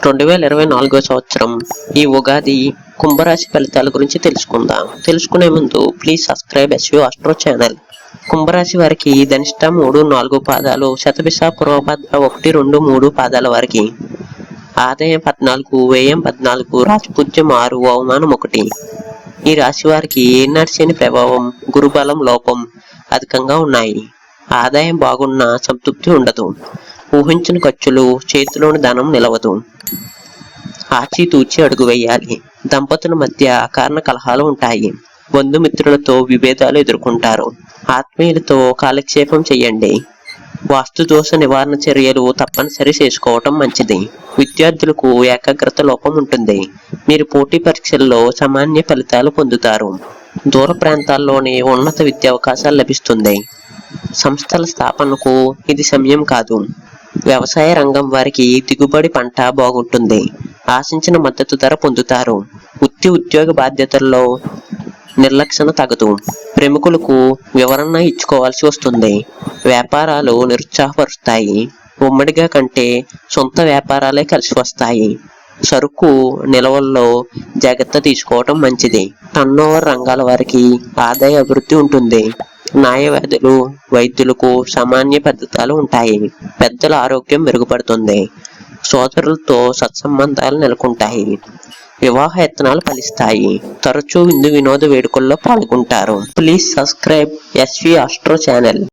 2024 సంవత్సరం ఈ ఉగాది కుంభరాశి ఫలితాల గురించి తెలుసుకుందాం. తెలుసుకునే ముందు please subscribe SV astro channel. కుంభరాశి వారికి ధనిష్ట 3-4 పాదాలు, శతభిష పూర్వభద్ర 1-2-3 పాదాల వారికి ఆదాయం 14, వ్యయం 14, రాజపూజ్యం 6, అవమానం 1. ఈ రాశి వారికి ఏనాటి శని ప్రభావం, గురుబలం లోపం అధికంగా ఉన్నాయి. ఆదాయం బాగున్నా సంతృప్తి ఉండదు. ఊహించిన ఖర్చులు, చేతిలోని ధనం నిలవదు. ఆచితూచి అడుగు వేయాలి. దంపతుల మధ్య కారణ కలహాలు ఉంటాయి. బంధుమిత్రులతో విభేదాలు ఎదుర్కొంటారు. ఆత్మీయులతో కాలక్షేపం చేయండి. వాస్తు దోష నివారణ చర్యలు తప్పనిసరి చేసుకోవటం మంచిది. విద్యార్థులకు ఏకాగ్రత లోపం ఉంటుంది. మీరు పోటీ పరీక్షల్లో సామాన్య ఫలితాలు పొందుతారు. దూర ప్రాంతాల్లోనే ఉన్నత విద్యా అవకాశాలు లభిస్తుంది. సంస్థల స్థాపనకు ఇది సమయం కాదు. వ్యవసాయ రంగం వారికి దిగుబడి పంట బాగుంటుంది. ఆశించిన మద్దతు ధర పొందుతారు. ఉద్యోగ బాధ్యతల్లో నిర్లక్ష్యం తగదు. ప్రముఖులకు వివరణ ఇచ్చుకోవాల్సి వస్తుంది. వ్యాపారాలు నిరుత్సాహపరుస్తాయి. ఉమ్మడిగా కంటే సొంత వ్యాపారాలే కలిసి వస్తాయి. సరుకు నిల్వల్లో జాగ్రత్త తీసుకోవటం మంచిది. టర్నోవర్ రంగాల వారికి ఆదాయ అభివృద్ధి ఉంటుంది. న్యాయవాదులు, వైద్యులకు సామాన్య పద్ధతులు ఉంటాయి. పెద్దల ఆరోగ్యం మెరుగుపడుతుంది. సోదరులతో సత్సంబంధాలు నెలకొంటాయి. వివాహ యత్నాలు ఫలిస్తాయి. తరచూ విందు వినోద వేడుకల్లో పాల్గొంటారు. Please subscribe SV astro channel.